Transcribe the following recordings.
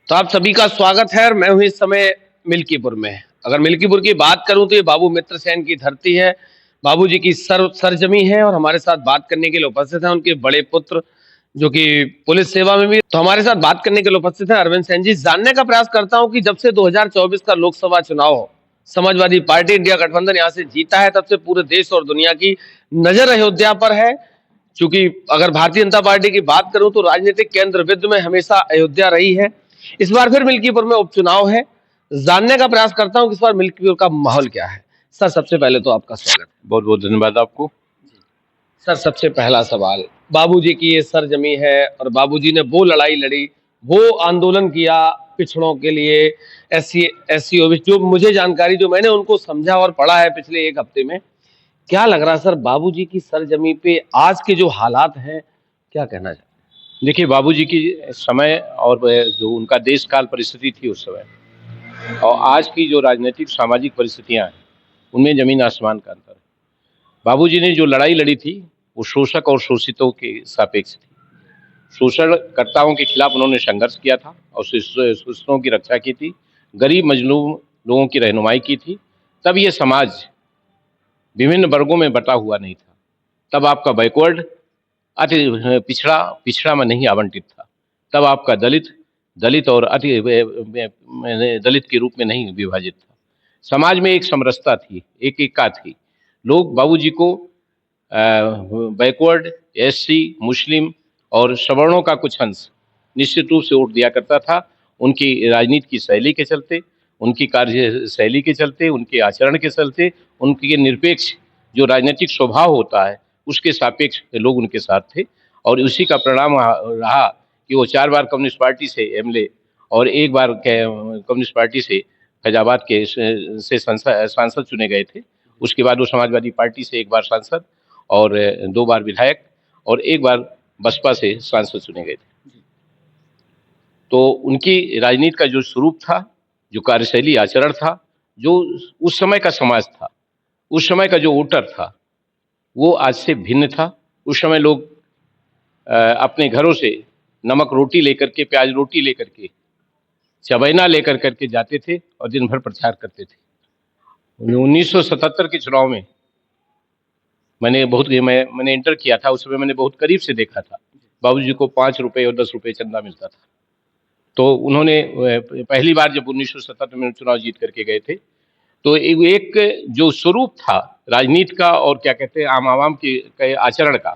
तो आप सभी का स्वागत है और मैं हूँ इस समय मिल्कीपुर में। अगर मिल्कीपुर की बात करूं तो ये बाबू मित्र सेन की धरती है, बाबू जी की सरजमी है और हमारे साथ बात करने के लिए उपस्थित हैं उनके बड़े पुत्र जो कि पुलिस सेवा में भी। तो हमारे साथ बात करने के लिए उपस्थित हैं अरविंद सेन जी। जानने का प्रयास करता हूं कि जब से 2024 का लोकसभा चुनाव समाजवादी पार्टी इंडिया गठबंधन यहाँ से जीता है, तब से पूरे देश और दुनिया की नजर अयोध्या पर है। क्योंकि अगर भारतीय जनता पार्टी की बात करूं तो राजनीतिक केंद्र बिंदु में हमेशा अयोध्या रही है। इस बार फिर मिल्कीपुर में उपचुनाव है। जानने का प्रयास करता हूं कि इस बार मिल्कीपुर का माहौल क्या है। सर, सबसे पहले तो आपका स्वागत। बहुत बहुत धन्यवाद आपको। सर, सबसे पहला सवाल, बाबूजी की ये सरजमी है और बाबूजी ने वो लड़ाई लड़ी, वो आंदोलन किया पिछड़ों के लिए, एससी ओबीसी, जो मुझे जानकारी, जो मैंने उनको समझा और पढ़ा है पिछले एक हफ्ते में। क्या लग रहा है सर, बाबूजी की सरजमी पे आज के जो हालात हैं, क्या कहना चाहिए? देखिए, बाबूजी की समय और जो उनका देश काल परिस्थिति थी उस समय और आज की जो राजनीतिक सामाजिक परिस्थितियां हैं, उनमें जमीन आसमान का अंतर है। बाबूजी ने जो लड़ाई लड़ी थी वो शोषक और शोषितों के सापेक्ष थी। शोषणकर्ताओं के खिलाफ उन्होंने संघर्ष किया था और शोषितों की रक्षा की थी, गरीब मजलूम लोगों की रहनुमाई की थी। तब ये समाज विभिन्न वर्गों में बटा हुआ नहीं था। तब आपका बैकवर्ड अति पिछड़ा में नहीं आवंटित था। तब आपका दलित और अति दलित के रूप में नहीं विभाजित था। समाज में एक समरसता थी, एक एकता थी। लोग बाबूजी को बैकवर्ड, एससी, मुस्लिम और सवर्णों का कुछ अंश निश्चित रूप से वोट दिया करता था। उनकी राजनीति की शैली के चलते, उनकी कार्य शैली के चलते, उनके आचरण के चलते, उनके निरपेक्ष जो राजनीतिक स्वभाव होता है उसके सापेक्ष लोग उनके साथ थे। और उसी का परिणाम रहा कि वो 4 बार कम्युनिस्ट पार्टी से एमएलए और 1 बार कम्युनिस्ट पार्टी से फैजाबाद के से सांसद चुने गए थे। उसके बाद वो समाजवादी पार्टी से 1 बार सांसद और 2 बार विधायक और 1 बार बसपा से सांसद चुने गए थे। तो उनकी राजनीति का जो स्वरूप था, जो कार्यशैली आचरण था, जो उस समय का समाज था, उस समय का जो वोटर था, वो आज से भिन्न था। उस समय लोग अपने घरों से नमक रोटी लेकर के, प्याज रोटी लेकर के, चबैना लेकर करके जाते थे और दिन भर प्रचार करते थे। 1977 के चुनाव में मैंने इंटर किया था। उस समय मैंने बहुत करीब से देखा था। बाबूजी को 5 रुपए और 10 रुपए चंदा मिलता था। तो उन्होंने पहली बार जब 1977 में चुनाव जीत करके गए थे, तो एक जो स्वरूप था राजनीति का और क्या कहते हैं आम आवाम के आचरण का,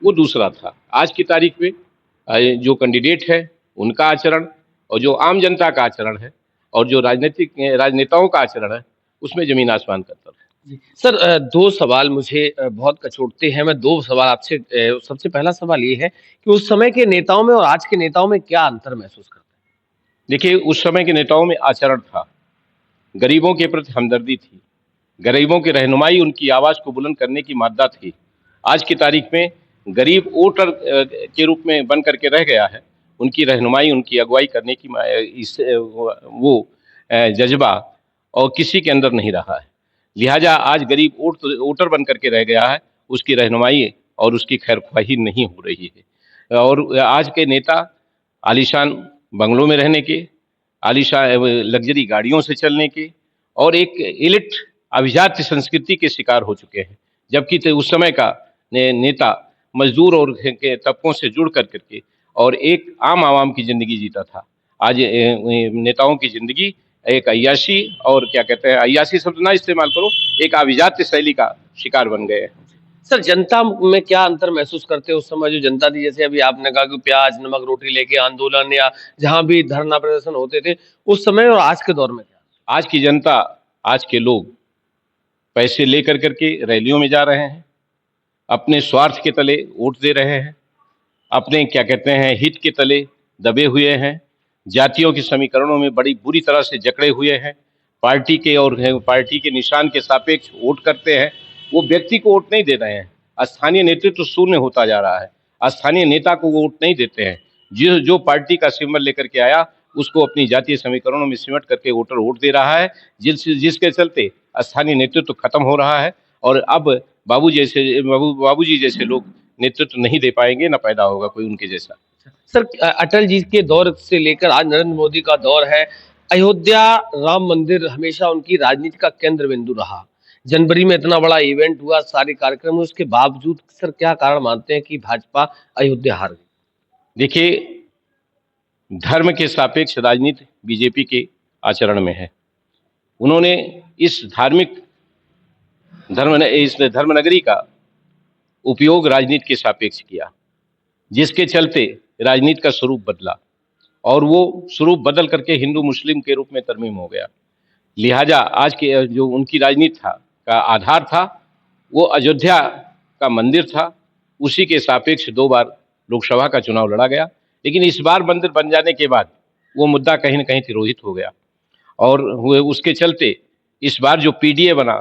वो दूसरा था। आज की तारीख में जो कैंडिडेट है उनका आचरण और जो आम जनता का आचरण है और जो राजनेताओं का आचरण है, उसमें जमीन आसमान का अंतर है। सर, 2 सवाल मुझे बहुत कचोटते हैं। मैं 2 सवाल आपसे, सबसे पहला सवाल ये है कि उस समय के नेताओं में और आज के नेताओं में क्या अंतर महसूस करते हैं? देखिए, उस समय के नेताओं में आचरण था, गरीबों के प्रति हमदर्दी थी, गरीबों की रहनुमाई, उनकी आवाज़ को बुलंद करने की मादा थी। आज की तारीख में गरीब वोटर के रूप में बन करके रह गया है। उनकी रहनुमाई, उनकी अगुवाई करने की वो जज्बा और किसी के अंदर नहीं रहा है। लिहाजा आज गरीब वोटर बन करके रह गया है, उसकी रहनुमाई और उसकी खैरख्वाही नहीं हो रही है। और आज के नेता आलीशान बंगलों में रहने के, आलीशान लग्जरी गाड़ियों से चलने के और एक एलिट अभिजात्य संस्कृति के शिकार हो चुके हैं। जबकि उस समय का नेता मजदूर और के तबकों से जुड़ कर करके और एक आम आवाम की जिंदगी जीता था। आज नेताओं की जिंदगी एक अय्याशी और क्या कहते हैं, अय्याशी शब्द ना इस्तेमाल करो, एक अभिजात्य शैली का शिकार बन गए हैं। सर, जनता में क्या अंतर महसूस करते हैं? उस समय जो जनता थी, जैसे अभी आपने कहा कि प्याज नमक रोटी लेके आंदोलन या जहां भी धरना प्रदर्शन होते थे, उस समय और आज के दौर में क्या? आज की जनता, आज के लोग पैसे लेकर करके रैलियों में जा रहे हैं, अपने स्वार्थ के तले वोट दे रहे हैं, अपने क्या कहते हैं हित के तले दबे हुए हैं, जातियों के समीकरणों में बड़ी बुरी तरह से जकड़े हुए हैं, पार्टी के और पार्टी के निशान के सापेक्ष वोट करते हैं। वो व्यक्ति को वोट नहीं दे रहे हैं। स्थानीय नेतृत्व शून्य होता जा रहा है। स्थानीय नेता को वोट नहीं देते हैं। जो पार्टी का सिंबल लेकर के आया उसको अपनी जातीय समीकरणों में सिमट करके वोटर वोट दे रहा है, जिसके चलते स्थानीय नेतृत्व खत्म हो रहा है। और अब बाबूजी जैसे लोग नेतृत्व नहीं दे पाएंगे, ना पैदा होगा कोई उनके जैसा। सर अटल जी के दौर से लेकर आज नरेंद्र मोदी का दौर है। अयोध्या राम मंदिर हमेशा उनकी राजनीति का केंद्र बिंदु रहा। जनवरी में इतना बड़ा इवेंट हुआ, सारे कार्यक्रम हुए, उसके बावजूद सर क्या कारण मानते हैं कि भाजपा अयोध्या हार गई? देखिए, धर्म के सापेक्ष राजनीति बीजेपी के आचरण में है। उन्होंने इस धर्मनगरी का उपयोग राजनीति के सापेक्ष किया, जिसके चलते राजनीति का स्वरूप बदला और वो स्वरूप बदल करके हिंदू मुस्लिम के रूप में तरमीम हो गया। लिहाजा आज के जो उनकी राजनीति का आधार था, वो अयोध्या का मंदिर था। उसी के सापेक्ष 2 बार लोकसभा का चुनाव लड़ा गया, लेकिन इस बार मंदिर बन जाने के बाद वो मुद्दा कहीं न कहीं तिरोहित हो गया और उसके चलते इस बार जो पीडीए बना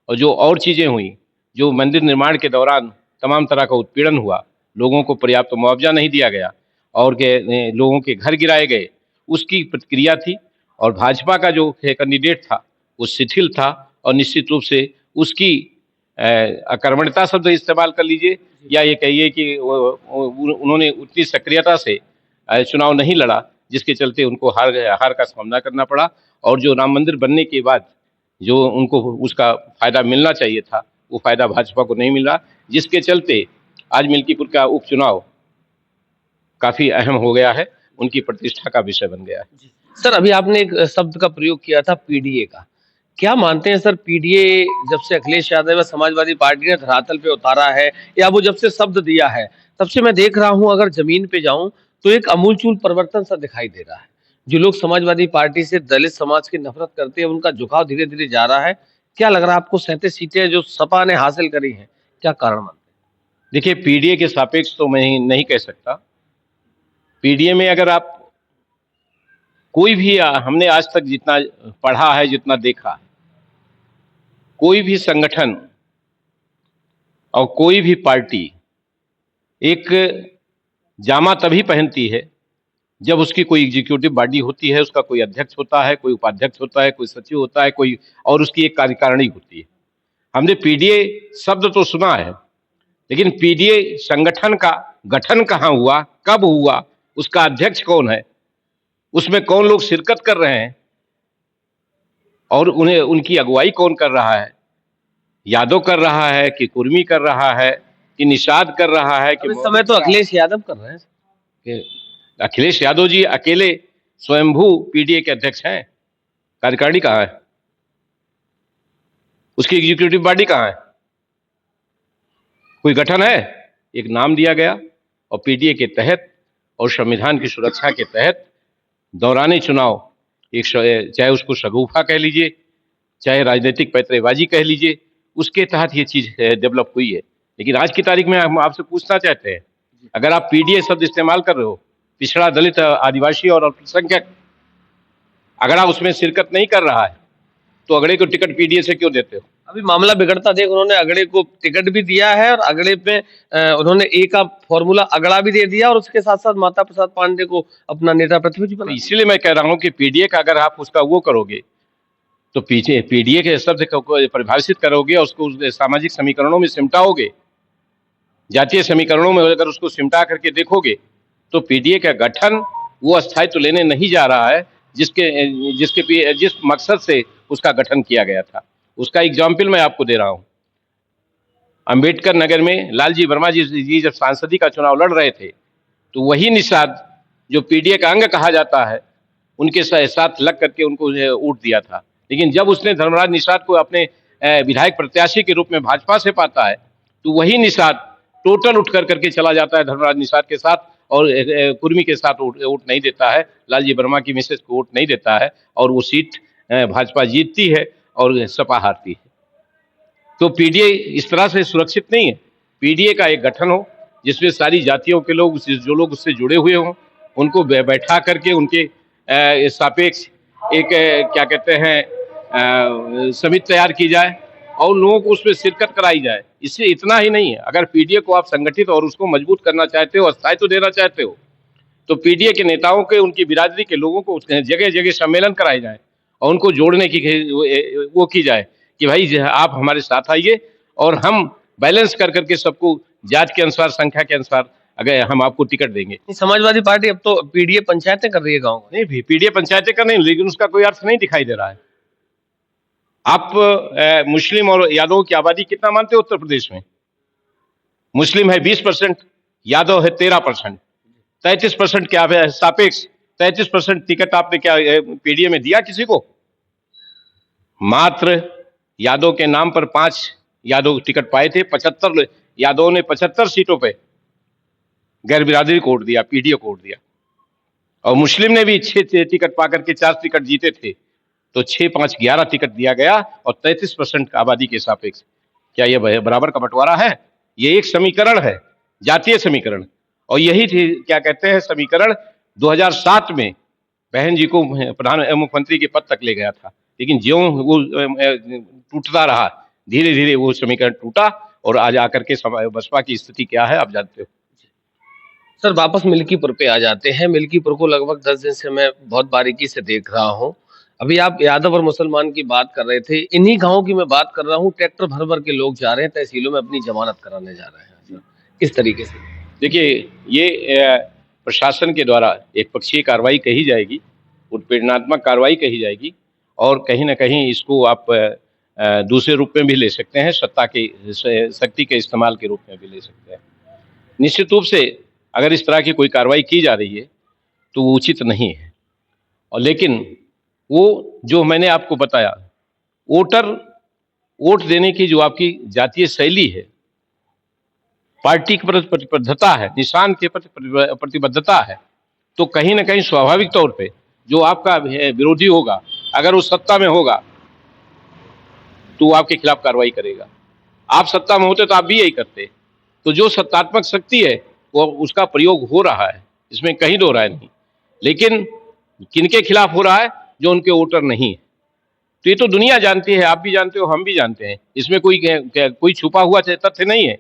और जो और चीज़ें हुई, जो मंदिर निर्माण के दौरान तमाम तरह का उत्पीड़न हुआ, लोगों को पर्याप्त मुआवजा नहीं दिया गया और लोगों के घर गिराए गए, उसकी प्रतिक्रिया थी। और भाजपा का जो कैंडिडेट था वो शिथिल था और निश्चित रूप से उसकी अकर्मण्यता शब्द इस्तेमाल कर लीजिए या ये कहिए कि उन्होंने उतनी सक्रियता से चुनाव नहीं लड़ा, जिसके चलते उनको हार का सामना करना पड़ा। और जो राम मंदिर बनने के बाद जो उनको उसका फायदा मिलना चाहिए था, वो फायदा भाजपा को नहीं मिला, जिसके चलते आज मिल्कीपुर का उपचुनाव काफी अहम हो गया है, उनकी प्रतिष्ठा का विषय बन गया है। सर अभी आपने एक शब्द का प्रयोग किया था पीडीए का। क्या मानते हैं सर, पीडीए जब से अखिलेश यादव व समाजवादी पार्टी ने धरातल पे उतारा है या वो जब से शब्द दिया है, तब से मैं देख रहा हूं, अगर जमीन पे जाऊं तो एक अमूलचूल परिवर्तन सा दिखाई दे रहा है। जो लोग समाजवादी पार्टी से दलित समाज की नफरत करते हैं, उनका झुकाव धीरे धीरे जा रहा है। क्या लग रहा है आपको 37 सीटें जो सपा ने हासिल करी हैं, क्या कारण मानते देखिए, पीडीए के सापेक्ष तो मैं नहीं कह सकता। पीडीए में अगर आप कोई भी हमने आज तक जितना पढ़ा है, जितना देखा है, कोई भी संगठन और कोई भी पार्टी एक जामा तभी पहनती है जब उसकी कोई एग्जीक्यूटिव बॉडी होती है, उसका कोई अध्यक्ष होता है, कोई उपाध्यक्ष होता है, कोई सचिव होता है, कोई और उसकी एक कार्यकारिणी होती है। हमने पीडीए शब्द तो सुना है, लेकिन पीडीए संगठन का गठन कहाँ हुआ, कब हुआ, उसका अध्यक्ष कौन है, उसमें कौन लोग शिरकत कर रहे हैं और उन्हें उनकी अगुवाई कौन कर रहा है, यादव कर रहा है कि कुर्मी कर रहा है कि निषाद कर रहा है कि हैं? इस समय तो अखिलेश यादव कर रहे हैं कि अखिलेश यादव जी अकेले स्वयंभू पीडीए के अध्यक्ष हैं। कार्यकारिणी कहाँ है, उसकी एग्जीक्यूटिव बॉडी कहाँ है, कोई गठन है? एक नाम दिया गया और पीडीए के तहत और संविधान की सुरक्षा के तहत दौराने चुनाव एक चाहे उसको शगुफा कह लीजिए, चाहे राजनीतिक पैंतरेबाजी कह लीजिए, उसके तहत ये चीज डेवलप हुई है। लेकिन आज की तारीख में हम आपसे पूछना चाहते हैं, अगर आप पीडीए शब्द इस्तेमाल कर रहे हो, पिछड़ा, दलित, आदिवासी और अल्पसंख्यक, अगर आप उसमें शिरकत नहीं कर रहा है तो अगड़े को टिकट पीडीए से क्यों देते हो? अभी मामला बिगड़ता देख उन्होंने अगड़े को टिकट भी दिया है और अगड़े पे उन्होंने ए का फॉर्मूला अगड़ा भी दे दिया और उसके साथ साथ माता प्रसाद पांडे को अपना नेता प्रतिपक्ष बना। इसीलिए मैं कह रहा हूं कि पीडीए का अगर आप उसका वो करोगे तो पीछे पीडीए के शब्द को परिभाषित करोगे और उसको सामाजिक समीकरणों में सिमटाओगे, जातीय समीकरणों में अगर उसको सिमटा करके देखोगे तो पीडीए का गठन वो अस्थायित्व तो लेने नहीं जा रहा है जिस मकसद से उसका गठन किया गया था। उसका एग्जाम्पल मैं आपको दे रहा हूं। अंबेडकर नगर में लालजी वर्मा जी जब सांसदी का चुनाव लड़ रहे थे तो वही निषाद जो पीडीए का अंग कहा जाता है, उनके साथ लग करके उनको वोट दिया था। लेकिन जब उसने धर्मराज निषाद को अपने विधायक प्रत्याशी के रूप में भाजपा से पाता है तो वही निषाद टोटल उठ करके चला जाता है धर्मराज निषाद के साथ और कुर्मी के साथ वोट नहीं देता है, लालजी वर्मा की मिसेज को वोट नहीं देता है और वो सीट भाजपा जीतती है और सपा हारती है। तो पीडीए इस तरह से सुरक्षित नहीं है। पीडीए का एक गठन हो जिसमें सारी जातियों के लोग, जो लोग उससे जुड़े हुए हों, उनको बैठा करके उनके सापेक्ष एक क्या कहते हैं समिति तैयार की जाए और लोगों को उसमें शिरकत कराई जाए। इससे इतना ही नहीं है, अगर पीडीए को आप संगठित और उसको मजबूत करना चाहते हो, अस्थायित्व देना चाहते हो, तो पीडीए के नेताओं के, उनकी बिरादरी के लोगों को जगह जगह सम्मेलन कराए जाए और उनको जोड़ने की वो की जाए कि भाई आप हमारे साथ आइए और हम बैलेंस कर करके सबको जात के अनुसार, संख्या के अनुसार अगर हम आपको टिकट देंगे। समाजवादी पार्टी अब तो पीडीए पंचायतें कर रही है गाँव में। नहीं भी पीडीए पंचायतें कर नहीं, लेकिन उसका कोई अर्थ नहीं दिखाई दे रहा है। आप मुस्लिम और यादवों की आबादी कितना मानते हो उत्तर प्रदेश में? मुस्लिम है 20%, यादव है 13%, 33% क्या है सापेक्ष 33% टिकट आपने क्या पीडीए में दिया किसी को? मात्र यादव के नाम पर 5 यादव टिकट पाए थे। 75 यादवों ने 75 सीटों पे गैर बिरादरी को वोट दिया, पीडीए को वोट दिया। और मुस्लिम ने भी 6 टिकट पाकर के 4 टिकट जीते थे, तो 6, 5, 11 टिकट दिया गया और 33% आबादी के सापेक्ष। क्या यह बराबर का बंटवारा है? ये एक समीकरण है, जातीय समीकरण। और यही थी क्या कहते हैं समीकरण 2007 में बहन जी को प्रधान मुख्यमंत्री के पद तक ले गया था। लेकिन ज्यों वो टूटता रहा, धीरे धीरे वो समीकरण टूटा और आज आकर के बसपा की स्थिति क्या है आप जानते हो। सर वापस मिल्कीपुर पे आ जाते हैं। मिल्कीपुर को लगभग 10 दिन से मैं बहुत बारीकी से देख रहा हूँ। अभी आप यादव और मुसलमान की बात कर रहे थे, इन्हीं गांवों की मैं बात कर रहा हूँ। ट्रैक्टर भर भर के लोग जा रहे हैं, तहसीलों में अपनी जमानत कराने जा रहे हैं। सर किस तरीके से? देखिए ये प्रशासन के द्वारा एक पक्षीय कार्रवाई कही जाएगी, उत्पीड़नात्मक कार्रवाई कही जाएगी और कहीं ना कहीं इसको आप दूसरे रूप में भी ले सकते हैं, सत्ता की शक्ति के इस्तेमाल के रूप में भी ले सकते हैं। निश्चित रूप से अगर इस तरह की कोई कार्रवाई की जा रही है तो वो उचित नहीं है। और लेकिन वो जो मैंने आपको बताया, वोट देने की जो आपकी जातीय शैली है, पार्टी के प्रति प्रतिबद्धता है, निशान के प्रति प्रतिबद्धता है, तो कहीं ना कहीं स्वाभाविक तौर पे जो आपका विरोधी होगा, अगर वो सत्ता में होगा तो वो आपके खिलाफ कार्रवाई करेगा। आप सत्ता में होते तो आप भी यही करते। तो जो सत्तात्मक शक्ति है वो उसका प्रयोग हो रहा है, इसमें कहीं दो राय नहीं। लेकिन किनके खिलाफ हो रहा है? जो उनके वोटर नहीं है। तो ये तो दुनिया जानती है, आप भी जानते हो, हम भी जानते हैं। इसमें कोई छुपा हुआ तथ्य नहीं है।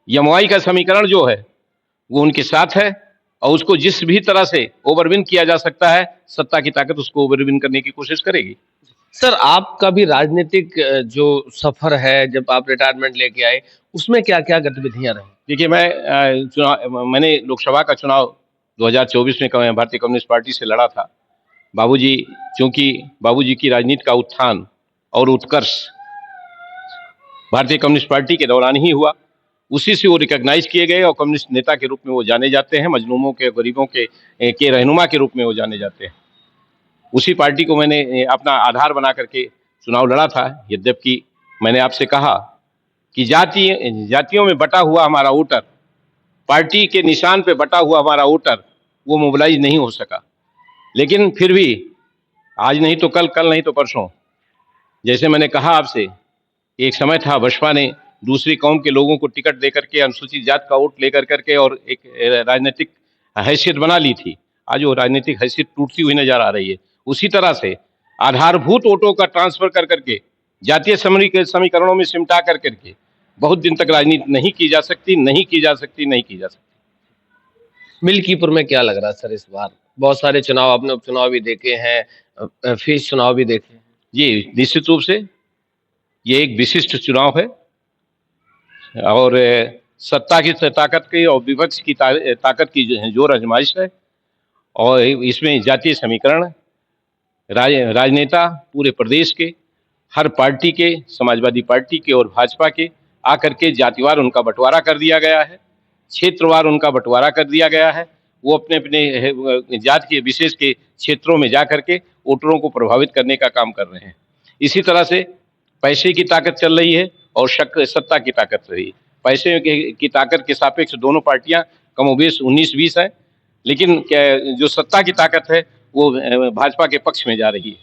यमुनाई का समीकरण जो है वो उनके साथ है और उसको जिस भी तरह से ओवरविन किया जा सकता है, सत्ता की ताकत उसको ओवरविन करने की कोशिश करेगी। सर आपका भी राजनीतिक जो सफर है, जब आप रिटायरमेंट लेके आए, उसमें क्या क्या गतिविधियां रही? देखिए मैंने लोकसभा का चुनाव 2024 में भारतीय कम्युनिस्ट पार्टी से लड़ा था। बाबूजी, चूंकि बाबूजी की राजनीति का उत्थान और उत्कर्ष भारतीय कम्युनिस्ट पार्टी के दौरान ही हुआ, उसी से वो रिकॉग्नाइज किए गए और कम्युनिस्ट नेता के रूप में वो जाने जाते हैं, मजलूमों के, गरीबों के रहनुमा के रूप में वो जाने जाते हैं। उसी पार्टी को मैंने अपना आधार बना करके चुनाव लड़ा था। यद्यपि मैंने आपसे कहा कि जातियों में बटा हुआ हमारा वोटर, पार्टी के निशान पे बटा हुआ हमारा वोटर, वो मोबिलाइज नहीं हो सका। लेकिन फिर भी आज नहीं तो कल, कल नहीं तो परसों, जैसे मैंने कहा आपसे, एक समय था बसपा ने दूसरी कौम के लोगों को टिकट देकर के अनुसूचित जात का वोट लेकर करके और एक राजनीतिक हैसियत बना ली थी। आज वो राजनीतिक हैसियत टूटती हुई नजर आ रही है। उसी तरह से आधारभूत वोटों का ट्रांसफर कर करके जातीय समीकरणों में सिमटा कर करके बहुत दिन तक राजनीति नहीं की जा सकती, नहीं की जा सकती, नहीं की जा सकती। मिल्कीपुर में क्या लग रहा है सर इस बार? बहुत सारे चुनाव, आपने उपचुनाव भी देखे हैं, फेस चुनाव भी देखे हैं। जी निश्चित रूप से ये एक विशिष्ट चुनाव है और सत्ता की ताकत की और विपक्ष की ताकत की जोर आजमाइश है। और इसमें जातीय समीकरण, राजनेता पूरे प्रदेश के, हर पार्टी के, समाजवादी पार्टी के और भाजपा के आकर के जातिवार उनका बंटवारा कर दिया गया है, क्षेत्रवार उनका बंटवारा कर दिया गया है। वो अपने अपने जात के विशेष के क्षेत्रों में जा करके वोटरों को प्रभावित करने का काम कर रहे हैं। इसी तरह से पैसे की ताकत चल रही है और सत्ता की ताकत रही है। पैसे की ताकत के सापेक्ष दोनों पार्टियां कमोबेश 19-20 हैं, लेकिन जो सत्ता की ताकत है वो भाजपा के पक्ष में जा रही है।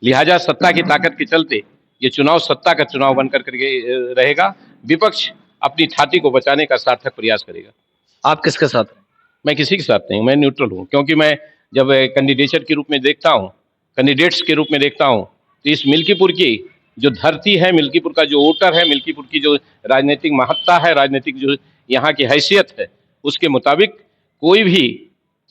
लिहाजा सत्ता की ताकत के चलते ये चुनाव सत्ता का चुनाव बनकर के रहेगा। विपक्ष अपनी छाती को बचाने का सार्थक प्रयास करेगा। आप किसके साथ हैं? मैं किसी के साथ नहीं हूँ, मैं न्यूट्रल हूँ। क्योंकि मैं जब कैंडिडेचर के रूप में देखता हूँ, कैंडिडेट्स के रूप में देखता हूँ, तो इस मिल्कीपुर की जो धरती है, मिल्कीपुर का जो वोटर है, मिल्कीपुर की जो राजनीतिक महत्ता है, राजनीतिक जो यहाँ की हैसियत है, उसके मुताबिक कोई भी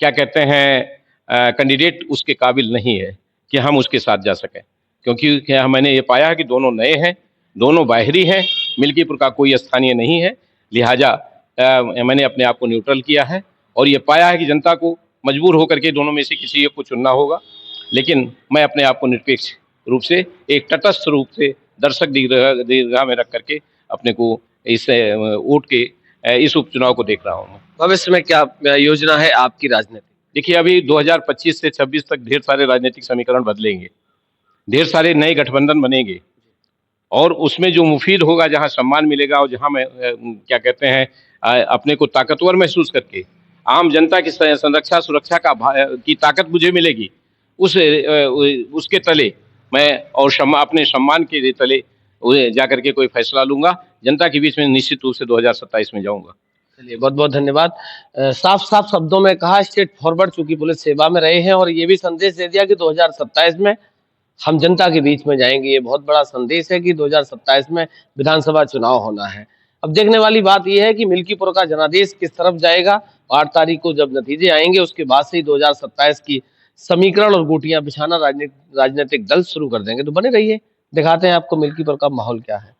क्या कहते हैं कैंडिडेट उसके काबिल नहीं है कि हम उसके साथ जा सकें। क्योंकि क्या मैंने ये पाया है कि दोनों नए हैं, दोनों बाहरी हैं, मिल्कीपुर का कोई स्थानीय नहीं है। लिहाजा मैंने अपने आप को न्यूट्रल किया है और ये पाया है कि जनता को मजबूर होकर के दोनों में से किसी एक को चुनना होगा। लेकिन मैं अपने आप को निरपेक्ष रूप से, एक तटस्थ रूप से दर्शक दीर्घा में रख करके अपने को इस वोट के इस उपचुनाव को देख रहा हूँ। भविष्य में क्या योजना है आपकी राजनीति? देखिए, अभी 2025 से 26 तक ढेर सारे राजनीतिक समीकरण बदलेंगे, ढेर सारे नए गठबंधन बनेंगे और उसमें जो मुफीद होगा, जहां सम्मान मिलेगा और जहां मैं क्या कहते हैं अपने को ताकतवर महसूस करके आम जनता की संरक्षा सुरक्षा की ताकत मुझे मिलेगी, उसके तले मैं और अपने सम्मान के तले जाकर के कोई फैसला लूंगा। जनता के बीच में निश्चित रूप से 2027 में जाऊंगा। चलिए, बहुत बहुत धन्यवाद। साफ साफ शब्दों में कहा, स्ट्रेट फॉरवर्ड, चूंकि पुलिस सेवा में रहे हैं और ये भी संदेश दे दिया कि 2027 में हम जनता के बीच में जाएंगे। ये बहुत बड़ा संदेश है कि 2027 में विधानसभा चुनाव होना है। अब देखने वाली बात यह है कि मिल्कीपुर का जनादेश किस तरफ जाएगा। 8 तारीख को जब नतीजे आएंगे उसके बाद से ही 2027 की समीकरण और गोटियां बिछाना राजनीतिक दल शुरू कर देंगे। तो बने रहिए, दिखाते हैं आपको मिल्कीपुर का माहौल क्या है।